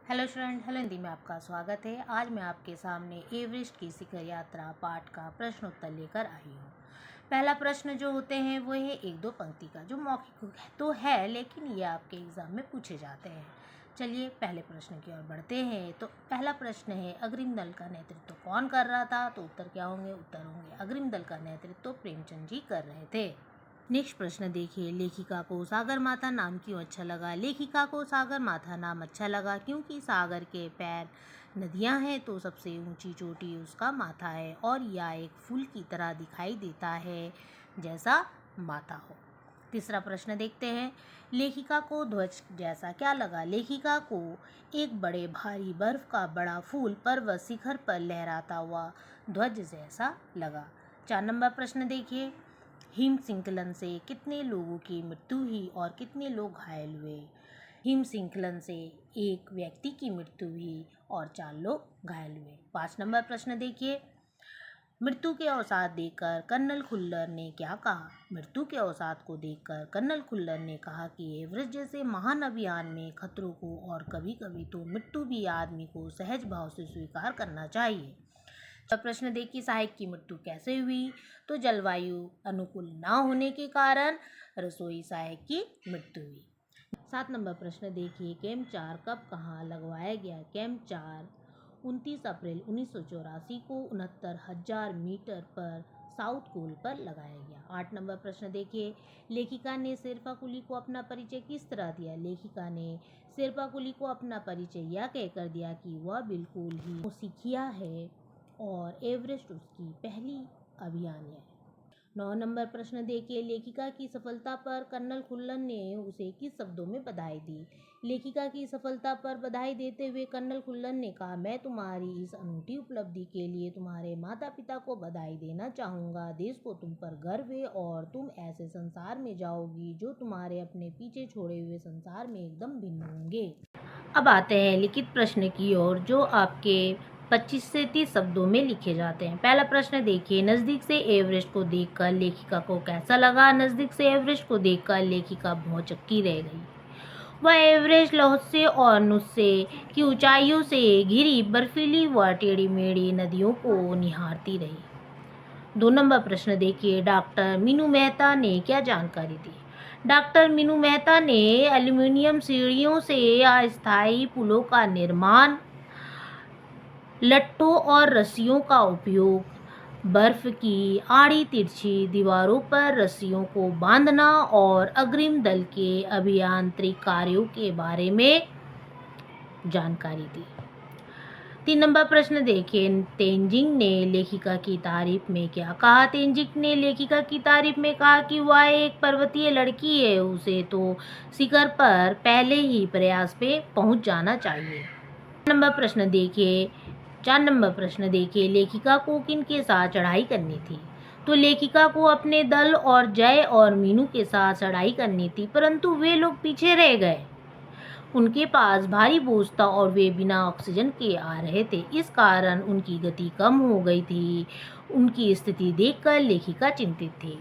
Hello student, hello Hindi में आपका स्वागत है। आज मैं आपके सामने एवरेस्ट की शिखर यात्रा पाठ का प्रश्न उत्तर लेकर आई हूँ। पहला प्रश्न जो होते हैं वो है एक दो पंक्ति का, जो मौखिक तो है लेकिन ये आपके एग्ज़ाम में पूछे जाते हैं। चलिए पहले प्रश्न की ओर बढ़ते हैं। तो पहला प्रश्न है, अग्रिम दल का नेतृत्व कौन कर रहा था? तो उत्तर क्या होंगे? उत्तर होंगे अग्रिम दल का नेतृत्व प्रेमचंद जी कर रहे थे। नेक्स्ट प्रश्न देखिए, लेखिका को सागर माथा नाम क्यों अच्छा लगा? लेखिका को सागर माथा नाम अच्छा लगा क्योंकि सागर के पैर नदियां हैं तो सबसे ऊंची चोटी उसका माथा है और यह एक फूल की तरह दिखाई देता है जैसा माथा हो। तीसरा प्रश्न देखते हैं, लेखिका को ध्वज जैसा क्या लगा? लेखिका को एक बड़े भारी बर्फ का बड़ा फूल पर्वत शिखर पर लहराता हुआ ध्वज जैसा लगा। 4 नंबर प्रश्न देखिए, हिम श्रृंखलन से कितने लोगों की मृत्यु हुई और कितने लोग घायल हुए? हिम श्रृंखलन से एक व्यक्ति की मृत्यु हुई और 4 लोग घायल हुए। 5 नंबर प्रश्न देखिए, मृत्यु के अवसाद देखकर कर्नल खुल्लर ने क्या कहा? मृत्यु के अवसाद को देखकर कर्नल खुल्लर ने कहा कि एवरेस्ट जैसे महान अभियान में खतरों को और कभी कभी तो मृत्यु भी आदमी को सहज भाव से स्वीकार करना चाहिए। प्रश्न देखिए, सहायक की मृत्यु कैसे हुई? तो जलवायु अनुकूल ना होने के कारण रसोई सहायक की मृत्यु हुई। 7 नंबर प्रश्न देखिए, कैंप 4 कब कहाँ लगवाया गया? कैंप 4 29 अप्रैल 1984 को 69,000 मीटर पर साउथ पोल पर लगाया गया। 8 नंबर प्रश्न देखिए, लेखिका ने शेरपा कुली को अपना परिचय किस तरह दिया? लेखिका ने शेरपा कुली को अपना परिचय यह कहकर दिया कि वह बिल्कुल ही सीखिया है और एवरेस्ट उसकी पहली अभियान है। 9 नंबर प्रश्न देखिए, लेखिका की सफलता पर कर्नल खुल्लर ने उसे किस शब्दों में बधाई दी? लेखिका की सफलता पर बधाई देते हुए कर्नल खुल्लर ने कहा, मैं तुम्हारी इस अनूठी उपलब्धि के लिए तुम्हारे माता पिता को बधाई देना चाहूँगा। देश को तुम पर गर्व है और तुम ऐसे संसार में जाओगी जो तुम्हारे अपने पीछे छोड़े हुए संसार में एकदम भिन्न होंगे। अब आते हैं लिखित प्रश्न की ओर, जो आपके 25 से 30 शब्दों में लिखे जाते हैं। पहला प्रश्न देखिए, नज़दीक से एवरेस्ट को देखकर लेखिका को कैसा लगा? नज़दीक से एवरेस्ट को देखकर लेखिका भौचक्की रह गई। वह एवरेस्ट लहौसे और नुस्से की ऊंचाइयों से घिरी बर्फीली व टेढ़ी मेढ़ी नदियों को निहारती रही। 2 नंबर प्रश्न देखिए, डॉक्टर मीनू मेहता ने क्या जानकारी दी? डॉक्टर मीनू मेहता ने एल्यूमिनियम सीढ़ियों से अस्थायी पुलों का निर्माण, लट्ठों और रस्सियों का उपयोग, बर्फ की आड़ी तिरछी दीवारों पर रस्सियों को बांधना और अग्रिम दल के अभियांत्रिक कार्यों के बारे में जानकारी दी। 3 नंबर प्रश्न देखिए, तेनजिंग ने लेखिका की तारीफ में क्या कहा? तेनजिंग ने लेखिका की तारीफ में कहा कि वह एक पर्वतीय लड़की है, उसे तो शिखर पर पहले ही प्रयास पे पहुंच जाना चाहिए। 4 नंबर प्रश्न देखिए, लेखिका को किन के साथ चढ़ाई करनी थी? तो लेखिका को अपने दल और जय और मीनू के साथ चढ़ाई करनी थी, परंतु वे लोग पीछे रह गए। उनके पास भारी बोझ था और वे बिना ऑक्सीजन के आ रहे थे, इस कारण उनकी गति कम हो गई थी। उनकी स्थिति देखकर लेखिका चिंतित थी।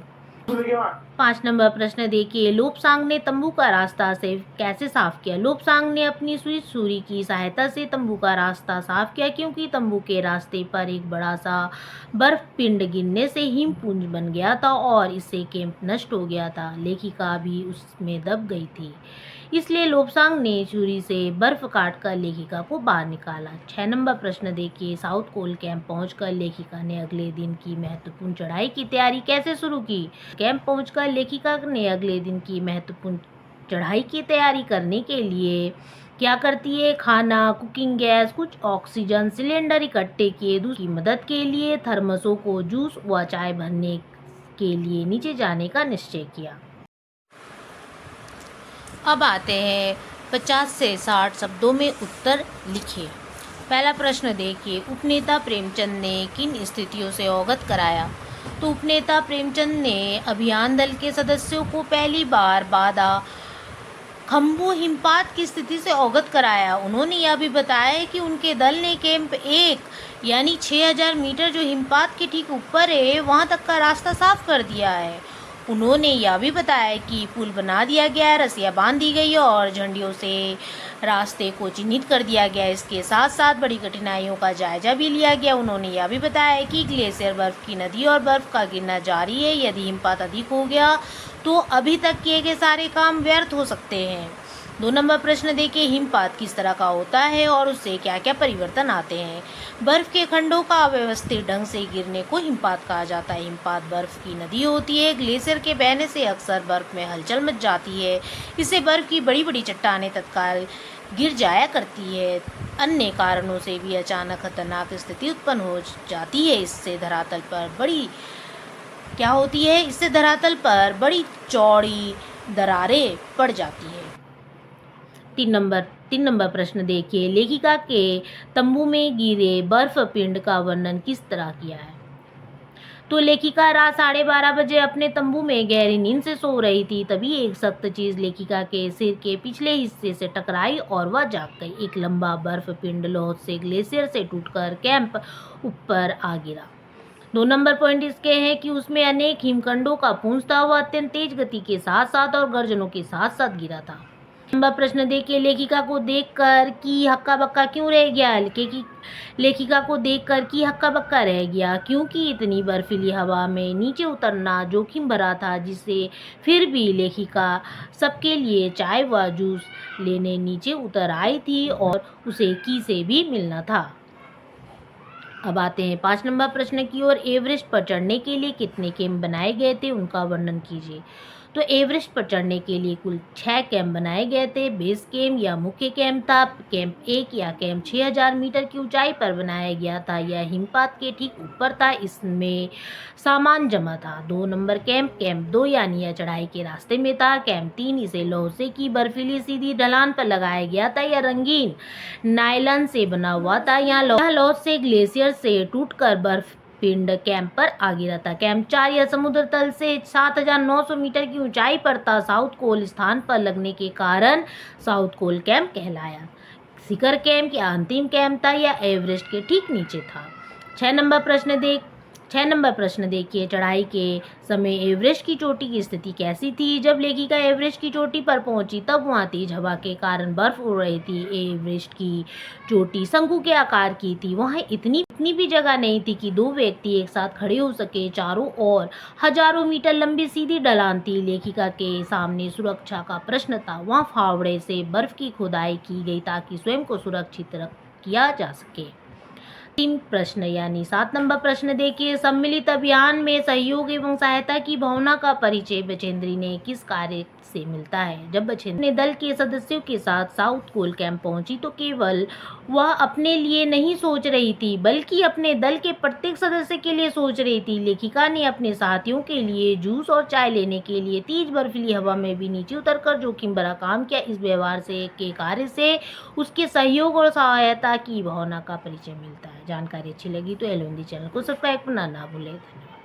5 नंबर प्रश्न देखिए, लोबसांग ने तंबू का रास्ता से कैसे साफ किया? लोबसांग ने अपनी स्विच छुरी की सहायता से तंबू का रास्ता साफ किया क्योंकि तंबू के रास्ते पर एक बड़ा सा बर्फ पिंड गिरने से हिमपुंज बन गया था और इससे कैंप नष्ट हो गया था। लेखिका भी उसमें दब गई थी, इसलिए लोबसांग ने छुरी से बर्फ काटकर लेखिका को बाहर निकाला। 6 नंबर प्रश्न देखिए, साउथ पोल कैंप पहुंचकर लेखिका ने अगले दिन की महत्वपूर्ण चढ़ाई की तैयारी कैसे शुरू की? कैंप पहुंचकर लेखिका ने अगले दिन की महत्वपूर्ण चढ़ाई की तैयारी करने के लिए क्या करती है? खाना, कुकिंग गैस, कुछ ऑक्सीजन सिलेंडर इकट्ठे किए। दूसरी मदद के लिए थर्मसों को जूस व चाय भरने के लिए नीचे जाने का निश्चय किया। अब आते हैं 50 से 60 शब्दों में उत्तर लिखिए। पहला प्रश्न देखिए, उपनेता प्रेमचंद ने किन स्थितियों से अवगत कराया? तो उपनेता प्रेमचंद ने अभियान दल के सदस्यों को पहली बार बादा खम्बू हिमपात की स्थिति से अवगत कराया। उन्होंने यह भी बताया कि उनके दल ने कैंप 1 यानी 6000 मीटर जो हिमपात के ठीक ऊपर है वहां तक का रास्ता साफ कर दिया है। उन्होंने यह भी बताया कि पुल बना दिया गया है, रस्सियाँ बांध दी गई और झंडियों से रास्ते को चिन्हित कर दिया गया। इसके साथ साथ बड़ी कठिनाइयों का जायजा भी लिया गया। उन्होंने यह भी बताया कि ग्लेशियर बर्फ की नदी और बर्फ का गिरना जारी है। यदि हिमपात अधिक हो गया तो अभी तक किए गए सारे काम व्यर्थ हो सकते हैं। 2 नंबर प्रश्न देखिए, हिमपात किस तरह का होता है और उससे क्या क्या परिवर्तन आते हैं। बर्फ के खंडों का अव्यवस्थित ढंग से गिरने को हिमपात कहा जाता है। हिमपात बर्फ की नदी होती है। ग्लेशियर के बहने से अक्सर बर्फ में हलचल मच जाती है। इससे बर्फ की बड़ी बड़ी चट्टानें तत्काल गिर जाया करती है। अन्य कारणों से भी अचानक खतरनाक स्थिति उत्पन्न हो जाती है। इससे धरातल पर बड़ी चौड़ी दरारें पड़ जाती है। 3 नंबर प्रश्न देखिए, लेखिका के तंबू में गिरे बर्फ पिंड का वर्णन किस तरह किया है। तो लेखिका रात 12:30 बजे अपने तंबू में गहरी नींद से सो रही थी। तभी एक सख्त चीज लेखिका के सिर के पिछले हिस्से से टकराई और वह जाग गई। एक लंबा बर्फ पिंड लौह से ग्लेशियर से टूटकर कैंप ऊपर आ गिरा। 2 नंबर पॉइंट इसके हैं कि उसमें अनेक हिमखंडों का पुंजता हुआ अत्यंत तेज गति के साथ साथ और गर्जनों के साथ साथ गिरा था। नंबर प्रश्न देखिए, लेखिका को देखकर कि हक्का बक्का क्यों रह गया। लेखिका को देखकर कि हक्का बक्का रह गया क्योंकि इतनी बर्फीली हवा में नीचे उतरना जोखिम भरा था। जिससे फिर भी लेखिका सबके लिए चाय व जूस लेने नीचे उतर आई थी और उसे की से भी मिलना था। अब आते हैं 5 नंबर प्रश्न की ओर। एवरेस्ट पर चढ़ने के लिए कितने कैंप बनाए गए थे, उनका वर्णन कीजिए। तो एवरेस्ट पर चढ़ने के लिए कुल 6 कैंप बनाए गए थे। बेस कैंप या मुख्य कैंप था। कैंप 1 या कैंप 6000 मीटर की ऊंचाई पर बनाया गया था। यह हिमपात के ठीक ऊपर था। इसमें सामान जमा था। 2 नंबर कैंप 2 यानी यह चढ़ाई के रास्ते में था। कैंप 3 इसे लोहे की बर्फीली सीधी ढलान पर लगाया गया था। यह रंगीन नायलॉन से बना हुआ था। यहाँ लोहे से ग्लेशियर से टूटकर बर्फ पिंड कैंप पर आ गिरा था। कैंप 4 यह समुद्र तल से 7900 मीटर की ऊंचाई पर था। साउथ कोल स्थान पर लगने के कारण साउथ कोल कैंप कहलाया। शिखर कैंप या अंतिम कैंप था। यह एवरेस्ट के ठीक नीचे था। 6 नंबर प्रश्न देखिए, चढ़ाई के समय एवरेस्ट की चोटी की स्थिति कैसी थी। जब लेखिका एवरेस्ट की चोटी पर पहुंची तब वहां तेज हवा के कारण बर्फ उड़ रही थी। एवरेस्ट की चोटी शंकु के आकार की थी। वहां इतनी भी जगह नहीं थी कि 2 व्यक्ति एक साथ खड़े हो सके। चारों ओर हजारों मीटर लंबी सीधी ढलान थी। लेखिका के सामने सुरक्षा का प्रश्न था। वहां फावड़े से बर्फ की खुदाई की गई ताकि स्वयं को सुरक्षित किया जा सके। 3 प्रश्न यानी 7 नंबर प्रश्न देखिए, सम्मिलित अभियान में सहयोग एवं सहायता की भावना का परिचय बछेंद्री ने किस कार्य से मिलता है। जब बछेंद्री ने दल के सदस्यों के साथ साउथ कोल कैंप पहुंची तो केवल वह अपने लिए नहीं सोच रही थी बल्कि अपने दल के प्रत्येक सदस्य के लिए सोच रही थी। लेखिका ने अपने साथियों के लिए जूस और चाय लेने के लिए तेज बर्फीली हवा में भी नीचे उतरकर जोखिम भरा काम किया। इस व्यवहार के कार्य से उसके सहयोग और सहायता की भावना का परिचय मिलता है। जानकारी अच्छी लगी तो एल हिंदी चैनल को सब्सक्राइब करना ना भूलें। धन्यवाद।